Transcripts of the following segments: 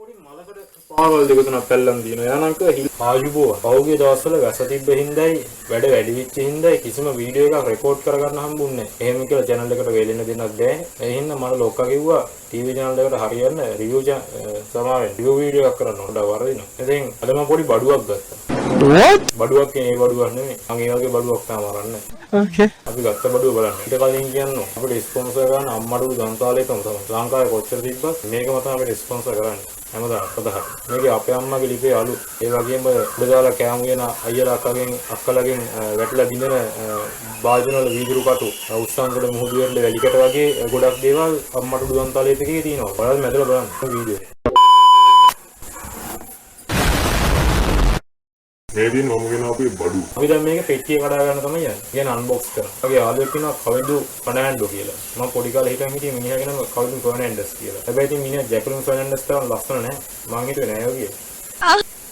පොඩි මලකට පාවල් දෙක තුනක් පැල්ලම් දිනවා. යනක ආයුබෝව. පහුගිය දවස්වල වැස තිබ්බ හින්දායි වැඩ වැඩි වෙච්ච හින්දායි කිසිම වීඩියෝ එකක් රෙකෝඩ් කරගන්න හම්බුන්නේ නැහැ. එහෙම කියලා channel එකට වෙලෙන්න දෙන්නත් බෑ. ඒ හින්දා මම ලොක්කා කිව්වා ටීවී channel එකට හරියන්න රිවිව් සමාවෙන් රිවිව් වීඩියෝ එකක් කරන්න උඩ වරදිනවා. ඉතින් අද මම පොඩි බඩුවක් ගත්තා. what? බඩුවක් කියන්නේ බඩුවක් නෙමෙයි. මම ඒ වගේ බඩුවක් තාම අරන්නේ. okay. අපි ගත්ත බඩුව බලන්න. ඊට කලින් කියන්නෝ අපිට ස්පොන්සර් ගන්න අම්මඩු ගන්තාලේකම තමයි. ලංකාවේ කොච්චර තිබ්බත් මේකම තමයි අපිට ස්පොන්සර් කරන්නේ. හැමදාම පදහට. මේකේ අපේ අම්මගේ ලිපේ අලු. ඒ වගේම උඩදාලා කෑම කියන අයියලා අක්කලගෙන් වැටලා දිනන භාජන වල වීදුරු කටු, උස්සංගල මුහුදු වෙන්න වැලිකට වගේ ගොඩක් දේවල් අම්මට උඩන්තාලේ එකේ තියෙනවා. ඔයාලා මැදලා බලන්න වීඩියෝ. මේදින් මම ගෙන අපේ බඩු. අපි දැන් මේක පෙට්ටිය කඩා ගන්න තමයි යන්නේ. කියන්නේ අන්බොක්ස් කරා. මගේ යාළුවෙක් ඉන්නවා කවිදු ෆර්නෑන්ඩෝ කියලා. මම පොඩි කාලේ හිටන් හිටියේ මිනිහා කියනවා කවිදු ෆර්නෑන්ඩස් කියලා. හැබැයි ඉතින් මිනිහා ජැකලින් ෆර්නෑන්ඩස් තරම් ලස්සන නැහැ. මං හිතුවේ නෑ ඔය කියලා.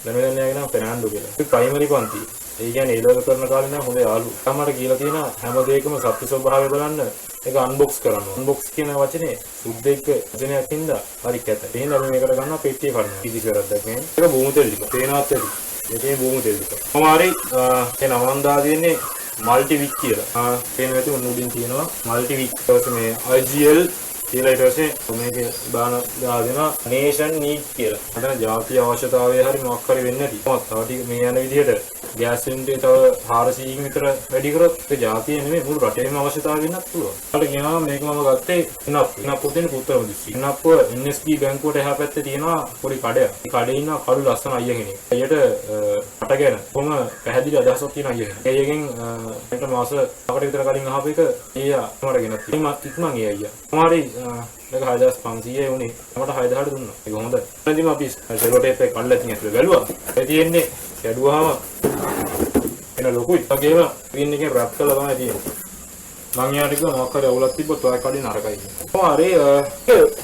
දැන් එයා කියනවා ෆර්නෑන්ඩෝ කියලා. අපි ප්‍රයිමරි පන්ති. ඒ කියන්නේ ඒ ලෙවල් කරන කාලේ නම් හොඳ යාළුවෝ. තමයි කියලා තියෙනවා හැම දෙයකම සත්‍ය ස්වභාවය බලන්න ඒක අන්බොක්ස් කරන්න. අන්බොක්ස් කියන වචනේ සුද්දෙක් වචනයක් හින්දා හරි කැත. එහෙනම් අපි මේකට ගන්නවා පෙට්ටිය කඩනවා. කිසි කරද්දක් නෑ. ඒක බොමු තෙල් ටික. තේනවත් ඇති. මේකේ බොමු තෙල් ටික. කොහොමාරි ඒ නමන් දා දෙන්නේ මල්ටි වික් කියලා. තේන නැති උඩින් තියෙනවා මල්ටි වික්. ඊට මේ IGL කියලා ඊට පස්සේ මේකේ දානවා නේෂන් නීඩ් කියලා. අතන ජාතිය අවශ්‍යතාවය හරි මොකක් හරි වෙන්නේ නැති. තව ටික මේ යන විදිහට ගෑස් සිලින්ඩරේ තව 400කින් විතර වැඩි කරොත් ඒ ජාතිය නෙමෙයි මුළු රටේම අවශ්‍යතාවය වෙන්නත් පුළුවන්. ඊට කියනවා මේක මම ගත්තේ ඉනප් පොතේ පුතර දිස්සි. ඉනප් NSB බැංකුවට එහා පැත්තේ තියෙනවා පොඩි කඩයක්. ඒ කඩේ ඉන්න කඩු ලස්සන අයියා කෙනෙක්. අයියට රට ගැන කොහොම පැහැදිලි අදහසක් තියෙන අයියා කෙනෙක්. එයගෙන් මේක මාස 4කට විතර කලින් අහපු එක ඊයා මට ගෙනත් තියෙනවා. ඉක්මන් ඒ අයියා. කොහොමරි මේක 6500 උනේ. මට 6000ට දුන්නා. ඒක හොඳයි. ඉතින් අපි සෙලෝ ටේප් එක කඩලා තියෙන ඇතුලේ බැලුවා. ඒ තියෙන්නේ කැඩුවාම එන ලොකුයි. වගේම ස්ක්‍රීන් එකේ රැප් කරලා තමයි තියෙන්නේ. මං යාට කිව්වා මොකක් හරි අවුලක් තිබ්බොත් ඔය කඩේ නරකයි කියලා. කොහොමරි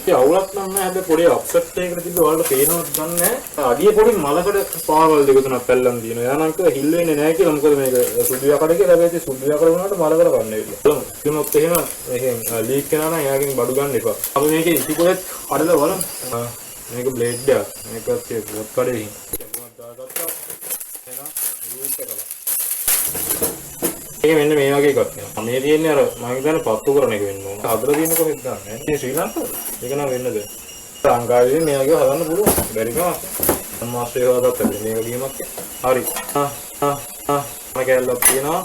ඒ අවුලක් නම් නැහැ. හැබැයි පොඩි අප්සෙට් එකකට තිබ්බ ඔයාලට පේනවද දන්නේ නැහැ. අඩිය පොඩි මලකට පාවල් දෙක තුනක් පැල්ලම් දිනවා. යානංක හිල් වෙන්නේ නැහැ කියලා. මොකද මේක සුදු යකඩ කියලා. හැබැයි සුදු යකඩ වුණාට මලකට ගන්න වෙන්නේ. බලමු. කිනොත් එහෙම මේකෙන් ලීක් වෙනවා නම් එයාගෙන් බඩු ගන්න එපා. අපි මේකේ ඉටි කොහෙත් කඩලා බලමු. මේක බ්ලේඩ් එකක්. මේකත් ඒ පොත් කඩේකින්. ඒක මෙන්න මේ වගේ එකක් තියෙනවා. මේ තියෙන්නේ අර මම හිතන්නේ පත්තු කරන එක වෙන්න ඕන. හදලා තියෙන කොහෙද දන්නේ? මේ ශ්‍රී ලංකාවේ. ඒක නම් වෙන්නද? ලංකාවේ මේ වගේ හදන්න පුළුවන්. බැරි කමක්. මාස්ටර් හදාගත්ත මේක ගේමක්. හරි. මම කැල්ලක් තියෙනවා.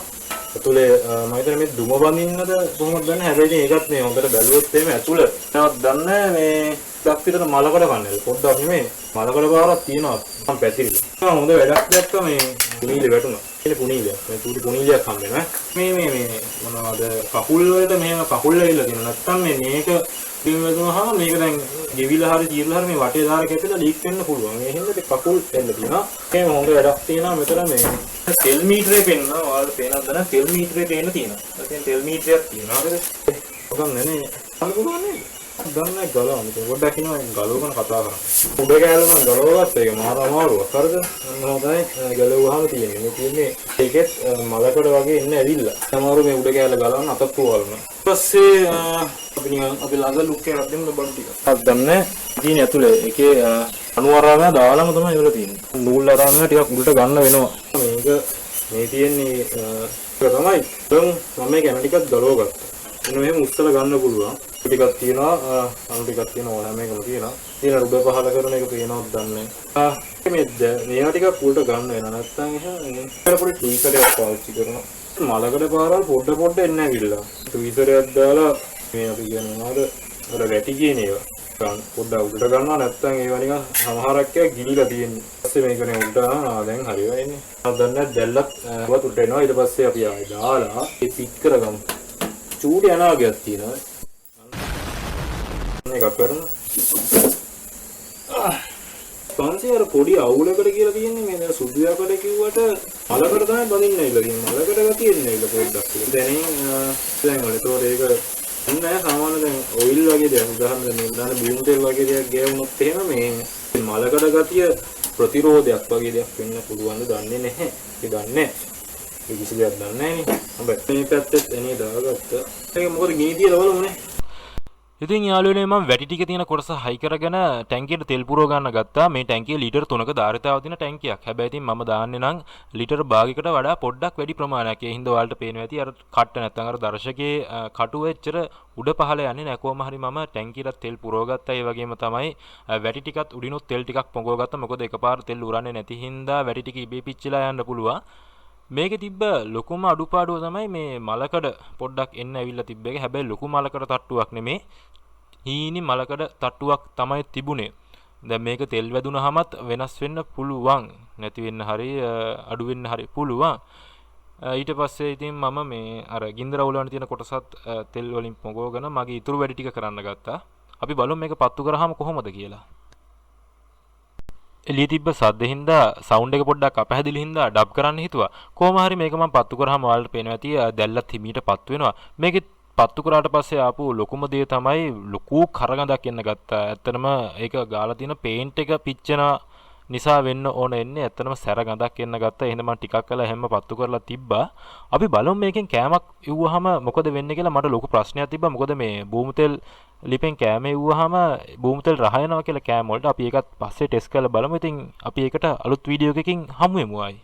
ඇතුලේ මම හිතන්නේ මේ දුම බඳින්නද කොහොමද දන්නේ? හැබැයි ඒකත් මේ හොඳට බැලුවොත් එimhe ඇතුළ නවත් දන්නේ මේ ඩක් විතර මලකඩ කන්නේ. පොඩ්ඩක් නෙමෙයි. මලකඩ පාරක් තියෙනවා. මම පැතිරිලා. හොඳ වැඩක් දැක්ක මේ පුනීලේ වැටුණා. ඒක පුනීලයක්. මේ චූටි පුනීලයක් හම්බෙනවා. මේ මොනවද කකුල් වලට මෙහෙම කකුල් ඇවිල්ලා තියෙනවා. නැත්තම් මේක ක්‍රීම් වැදුනහම මේක දැන් ගෙවිලා හරි తీරලා හරි මේ වටේ දාර කැපිලා ලීක් වෙන්න පුළුවන්. ඒ හින්දා මේ කකුල් එන්න තියෙනවා. ඒක හොඳ වැඩක් තියෙනවා. මෙතන මේ තෙල් මීටරේ පෙන්නවා. ඔයාලට පේනවද නැත්නම් තෙල් මීටරේ පේන්න තියෙනවා. ඒකෙන් තෙල් මීටරයක් තියෙනවා. හරිද? ඔකක් නේ. අනුගමන නේ. දන්නේ ගලවන්න. පොඩ්ඩක් ඉන්නවා ගලවගෙන කතා කරා. උඩ කෑල්ල මම ගලවගත්ත ඒක මාර අමාරුවක්. හරිද? හොඳයි ගලවුවාම තියෙන්නේ. මේ තියෙන්නේ ඒකෙත් මලකඩ වගේ ඉන්න ඇවිල්ලා. සමහරව මේ උඩ කෑල්ල ගලවන්න අතක් පුවල්න. ඊට පස්සේ අපි ළඟ ලුක් එකක් දෙන්න බඩු ටික. හරි දන්නේ. තියෙන්නේ ඇතුලේ ඒකේ අණුවරාම දාලාම තමයි ඉවල තියෙන්නේ. නූල් අරාම ටිකක් උඩට ගන්න වෙනවා. මේක මේ තියෙන්නේ ඒක තමයි. දැන් මම මේ කැම ටිකක් ගලවගත්තා. එන්න මෙහෙම උස්සලා ගන්න පුළුවන්. ටිකක් තියෙනවා අනු ටිකක් තියෙනවා හැම එකම තියෙනවා. තියෙන රුබ පහල කරන එක පේනවද දන්නේ නැහැ. මේවා ටිකක් උඩට ගන්න වෙනවා. නැත්නම් එහෙම පොඩි ටීකරයක් පාවිච්චි කරනවා. මලකඩ පාරවල් පොඩ එන්න ඇවිල්ලා. ටීකරයක් දාලා මේ අපි කියන්නේ මොනවද? අර වැටි කියන ඒවා. පොඩ්ඩක් උඩට ගන්නවා නැත්නම් ඒවා නිකන් සමහරක් එක ගිලිලා තියෙන්නේ. ඊපස්සේ මේකනේ උඩට දැන් හරි වෙන්නේ. මම දන්නේ දැල්ලක් වත් උඩට එනවා. ඊට පස්සේ අපි ආයෙ දාලා ඒ පික් කරගමු. චූටි අනාගයක් තියෙනවා. මේක කරනවා. පන්සියර පොඩි අවුලකට කියලා කියන්නේ මේ දැන් සුදු යකඩ කිව්වට මලකට තමයි බඳින්න ඉල්ල තියෙන්නේ. මලකට ගතියෙන්නේ ඉල්ල පොඩ්ඩක්. දැන් වල ඒතකොට ඒක නෑ සාමාන්‍ය දැන් ඔයිල් වගේ දෙයක් උදාහරණ මේ දාන බිම් තෙල් වගේ දෙයක් ගෑවුනොත් එහෙම මේ මලකට ගතිය ප්‍රතිරෝධයක් වගේ දෙයක් වෙන්න පුළුවන්ද දන්නේ නැහැ. ඒක දන්නේ ඒ කිසි දෙයක් දන්නේ නැහැ නේ. හොඳයි. මේ පැත්තෙත් එනේ දාගත්තා. ඒක මොකද ගිනි තියලා බලමුනේ. ඉතින් යාළුවනේ මම වැටි ටික තියෙන කොටස හයි කරගෙන ටැංකියට තෙල් පුරව ගන්න ගත්තා. මේ ටැංකිය ලීටර් 3ක ධාරිතාව තියෙන ටැංකියක්. හැබැයි ඉතින් මම දාන්නේ නම් ලීටර් භාගයකට වඩා පොඩ්ඩක් වැඩි ප්‍රමාණයක්. ඒ හින්දා ඔයාලට පේනවා ඇති අර කට්ට නැත්නම් අර දර්ශකයේ කටුව එච්චර උඩ පහළ යන්නේ නැහැ. කොහොම හරි මම ටැංකියට තෙල් පුරව ගත්තා. ඒ වගේම තමයි වැටි ටිකත් උඩිනුත් තෙල් ටිකක් පොඟව ගත්තා. මොකද එකපාර තෙල් උරන්නේ නැති හින්දා වැටි ටික ඉබේ පිච්චිලා යන්න පුළුවන්. මේකේ තිබ්බ ලොකුම අඩුපාඩුව තමයි මේ මලකඩ පොඩ්ඩක් එන්න ඇවිල්ලා තිබ්බ එක. හැබැයි ලොකු මලකඩ තට්ටුවක් නෙමේ. හීනි මලකඩ තට්ටුවක් තමයි තිබුණේ. දැන් මේක තෙල් වැදුනහමත් වෙනස් වෙන්න පුළුවන්. නැති වෙන්න හරි අඩු වෙන්න හරි පුළුවන්. ඊට පස්සේ ඉතින් මම මේ අර ගින්දර උලවන්න තියෙන කොටසත් තෙල් වලින් පොඟවගෙන මගේ ඉතුරු වැඩි ටික කරන්න ගත්තා. අපි බලමු මේක පත්තු කරාම කොහොමද කියලා. එළිය තිබ්බ සද්ද හින්දා සවුන්ඩ් එක පොඩ්ඩක් අපහැදිලි හින්දා ඩබ් කරන්න හිතුවා. කොහොම හරි මේක මම පත්තු කරාම ඔයාලට පේනවා ඇති දැල්ලත් හිමීට පත්තු වෙනවා. මේකේ පත්තු කරාට පස්සේ ආපු ලොකුම දේ තමයි ලොකු කරගඳක් එන්න ගත්තා. ඇත්තටම ඒක ගාලා තියෙන පේන්ට් එක පිච්චෙන නිසා වෙන්න ඕන එන්නේ. ඇත්තටම සැර ගඳක් එන්න ගත්තා. එහෙනම් මම ටිකක් කළා හැම පත්තු කරලා තිබ්බා. අපි බලමු මේකෙන් කෑමක් ඉව්වහම මොකද වෙන්නේ කියලා. මට ලොකු ප්‍රශ්නයක් තිබ්බා. මොකද මේ බූමු තෙල් ලිපෙන් කෑම ඉව්වහම බූමු තෙල් රහ යනවා කියලා කෑම වලට. අපි ඒකත් පස්සේ ටෙස්ට් කරලා බලමු. ඉතින් අපි ඒකට අලුත් වීඩියෝ එකකින් හමු වෙමු ආයි.